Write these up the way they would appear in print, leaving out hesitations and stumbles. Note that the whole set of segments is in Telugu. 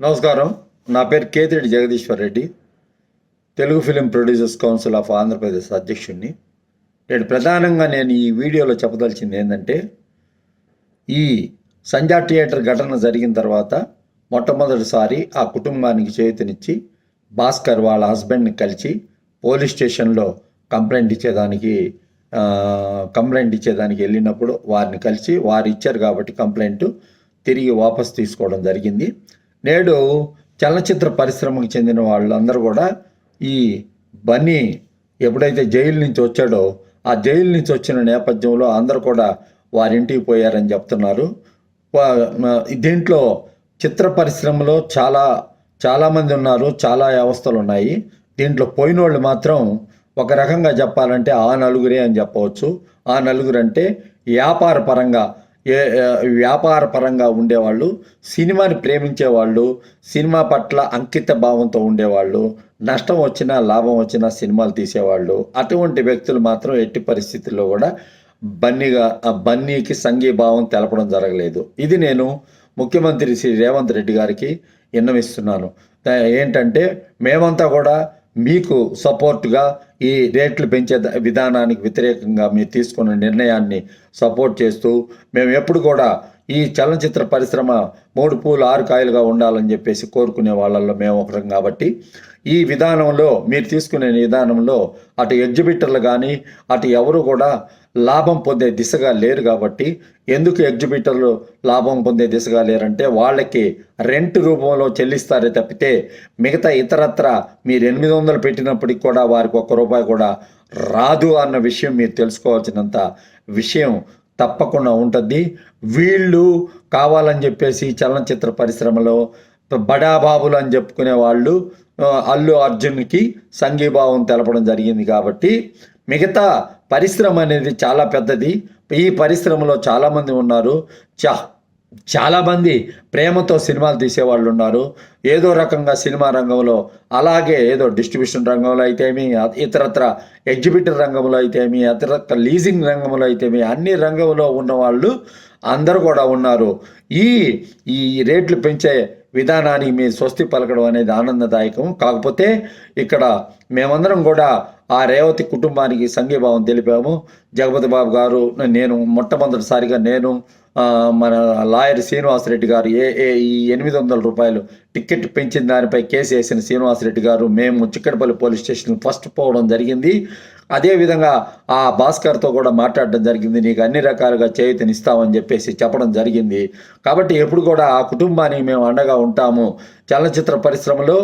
నమస్కారం. నా పేరు Kethireddy Jagadishwar Reddy, Telugu film producers council of Andhra Pradesh అధ్యక్షుడిని. నేను ఈ వీడియోలో చెప్పదలిచింది ఏంటంటే, ఈ సంధ్యా థియేటర్ ఘటన జరిగిన తర్వాత మొట్టమొదటిసారి ఆ కుటుంబానికి చేయూతనిచ్చి భాస్కర్ వాళ్ళ హస్బెండ్ని కలిసి పోలీస్ స్టేషన్లో కంప్లైంట్ ఇచ్చేదానికి వెళ్ళినప్పుడు వారిని కలిసి వారు ఇచ్చారు కాబట్టి కంప్లైంట్ తిరిగి వాపసు తీసుకోవడం జరిగింది. నేడు చలనచిత్ర పరిశ్రమకు చెందిన వాళ్ళందరూ కూడా ఈ బన్నీ ఎప్పుడైతే జైలు నుంచి వచ్చాడో ఆ జైలు నుంచి వచ్చిన నేపథ్యంలో అందరూ కూడా వారింటికి పోయారని చెప్తున్నారు. దీంట్లో చిత్ర పరిశ్రమలో చాలామంది ఉన్నారు, చాలా వ్యవస్థలు ఉన్నాయి. దీంట్లో పోయినోళ్ళు మాత్రం ఒక రకంగా చెప్పాలంటే ఆ నలుగురే అని చెప్పవచ్చు. ఆ నలుగురు అంటే వ్యాపార పరంగా ఉండేవాళ్ళు, సినిమాని ప్రేమించేవాళ్ళు, సినిమా పట్ల అంకిత భావంతో ఉండేవాళ్ళు, నష్టం వచ్చినా లాభం వచ్చినా సినిమాలు తీసేవాళ్ళు. అటువంటి వ్యక్తులు మాత్రం ఎట్టి పరిస్థితుల్లో కూడా బన్నీకి సంఘీభావం తెలపడం జరగలేదు. ఇది నేను ముఖ్యమంత్రి శ్రీ రేవంత్ రెడ్డి గారికి విన్నవిస్తున్నాను. ఏంటంటే మేమంతా కూడా మీకు సపోర్ట్గా ఈ రేట్లు పెంచే విధానానికి వ్యతిరేకంగా మీరు తీసుకున్న నిర్ణయాన్ని సపోర్ట్ చేస్తూ మేము ఎప్పుడు కూడా ఈ చలనచిత్ర పరిశ్రమ 3 పూలు 6 కాయలుగా ఉండాలని చెప్పేసి కోరుకునే వాళ్ళల్లో మేము ఒకరం. కాబట్టి ఈ విధానంలో మీరు తీసుకునే విధానంలో అటు ఎగ్జిబిటర్లు కానీ అటు ఎవరు కూడా లాభం పొందే దిశగా లేరు. కాబట్టి ఎందుకు ఎగ్జిబిటర్లు లాభం పొందే దిశగా లేరంటే వాళ్ళకి రెంట్ రూపంలో చెల్లిస్తారే తప్పితే మిగతా ఇతరత్ర మీరు 800 పెట్టినప్పటికి కూడా వారికి ₹1 కూడా రాదు అన్న విషయం మీరు తెలుసుకోవాల్సినంత విషయం తప్పకుండా ఉంటుంది. వీళ్ళు కావాలని చెప్పేసి చలనచిత్ర పరిశ్రమలో బడాబాబులు అని చెప్పుకునే వాళ్ళు అల్లు అర్జున్కి సంఘీభావం తెలపడం జరిగింది. కాబట్టి మిగతా పరిశ్రమ అనేది చాలా పెద్దది. ఈ పరిశ్రమలో చాలామంది ఉన్నారు. చాలామంది ప్రేమతో సినిమాలు తీసేవాళ్ళు ఉన్నారు. ఏదో రకంగా సినిమా రంగంలో, అలాగే ఏదో డిస్ట్రిబ్యూషన్ రంగంలో అయితేమి, ఇతరత్ర ఎగ్జిబిటర్ రంగంలో అయితేమి, ఇతరత్ర లీజింగ్ రంగంలో అయితేమి, అన్ని రంగంలో ఉన్నవాళ్ళు అందరూ కూడా ఉన్నారు. ఈ రేట్లు పెంచే విధానానికి మీ స్వస్తి పలకడం అనేది ఆనందదాయకం. కాకపోతే ఇక్కడ మేమందరం కూడా ఆ రేవతి కుటుంబానికి సంఘీభావం తెలిపాము. జగపతి బాబు గారు, నేను మొట్టమొదటిసారిగా మన లాయర్ శ్రీనివాసరెడ్డి గారు ఈ ₹800 టికెట్ పెంచిన దానిపై కేసు వేసిన శ్రీనివాసరెడ్డి గారు, మేము చిక్కడపల్లి పోలీస్ స్టేషన్ ఫస్ట్ పోవడం జరిగింది. అదేవిధంగా ఆ భాస్కర్తో కూడా మాట్లాడడం జరిగింది. నీకు అన్ని రకాలుగా చేయూతనిస్తామని చెప్పేసి చెప్పడం జరిగింది. కాబట్టి ఎప్పుడు కూడా ఆ కుటుంబానికి మేము అండగా ఉంటాము. చలనచిత్ర పరిశ్రమలో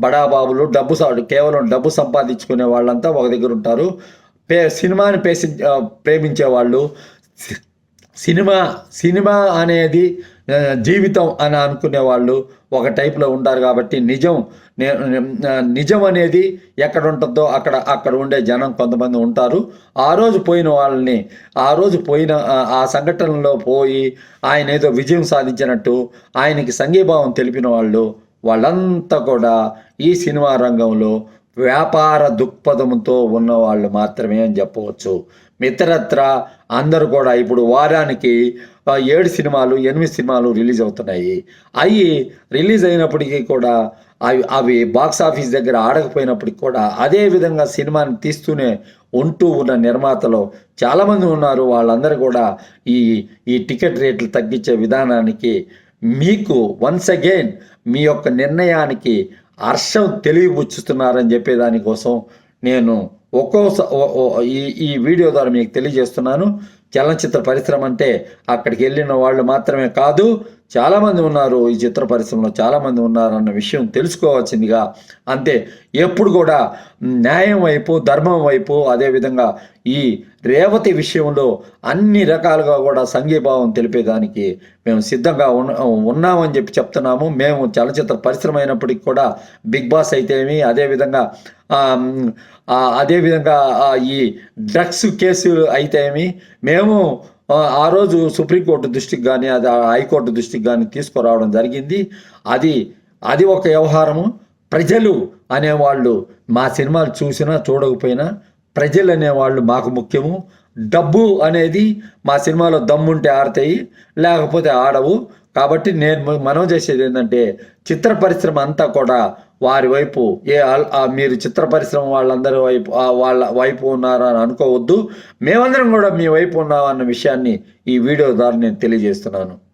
బడాబాబులు కేవలం డబ్బు సంపాదించుకునే వాళ్ళంతా ఒక దగ్గర ఉంటారు. సినిమాని ప్రేమించే వాళ్ళు, సినిమా అనేది జీవితం అని అనుకునే వాళ్ళు ఒక టైప్లో ఉంటారు. కాబట్టి నిజం అనేది ఎక్కడ ఉంటుందో అక్కడ ఉండే జనం కొంతమంది ఉంటారు. ఆ రోజు పోయిన ఆ సంఘటనలో పోయి ఆయన ఏదో విజయం సాధించినట్టు ఆయనకి సంఘీభావం తెలిపిన వాళ్ళంతా కూడా ఈ సినిమా రంగంలో వ్యాపార దృక్పథంతో ఉన్నవాళ్ళు మాత్రమే అని చెప్పవచ్చు. ఇతరత్ర అందరూ కూడా ఇప్పుడు వారానికి 7 సినిమాలు 8 సినిమాలు రిలీజ్ అవుతున్నాయి. అవి రిలీజ్ అయినప్పటికీ కూడా అవి బాక్స్ ఆఫీస్ దగ్గర ఆడకపోయినప్పటికీ కూడా అదే విధంగా సినిమాని తీస్తూనే ఉంటూ ఉన్న నిర్మాతలు చాలామంది ఉన్నారు. వాళ్ళందరూ కూడా ఈ టికెట్ రేట్లు తగ్గించే విధానానికి మీకు వన్స్ అగైన్ మీ యొక్క నిర్ణయానికి హర్షం తెలియబుచ్చుతున్నారని చెప్పేదానికోసం నేను ఈ వీడియో ద్వారా మీకు తెలియజేస్తున్నాను. చలనచిత్ర పరిశ్రమ అంటే అక్కడికి వెళ్ళిన వాళ్ళు మాత్రమే కాదు, చాలామంది ఉన్నారు. ఈ చిత్ర పరిశ్రమలో చాలామంది ఉన్నారన్న విషయం తెలుసుకోవాల్సిందిగా. అంతే, ఎప్పుడు కూడా న్యాయం వైపు, ధర్మం వైపు, అదేవిధంగా ఈ రేవతి విషయంలో అన్ని రకాలుగా కూడా సంఘీభావం తెలిపేదానికి మేము సిద్ధంగా ఉన్నామని చెప్తున్నాము. మేము చలనచిత్ర పరిశ్రమ అయినప్పటికీ కూడా బిగ్ బాస్ అయితేమి, అదేవిధంగా ఈ డ్రగ్స్ కేసు అయితేమి మేము ఆ రోజు సుప్రీంకోర్టు దృష్టికి కానీ అది హైకోర్టు దృష్టికి కానీ తీసుకురావడం జరిగింది. అది ఒక వ్యవహారము. ప్రజలు అనేవాళ్ళు మా సినిమాలు చూసినా చూడకపోయినా ప్రజలు అనేవాళ్ళు మాకు ముఖ్యము. డబ్బు అనేది మా సినిమాలో దమ్ముంటే ఆడతాయి, లేకపోతే ఆడవు. కాబట్టి నేను మనవి చేసేది ఏంటంటే చిత్ర పరిశ్రమ అంతా కూడా వారి వైపు మీరు చిత్ర పరిశ్రమ వాళ్ళందరి వైపు వాళ్ళ వైపు ఉన్నారా అని అనుకోవద్దు. మేమందరం కూడా మీ వైపు ఉన్నామన్న విషయాన్ని ఈ వీడియో ద్వారా నేను తెలియజేస్తున్నాను.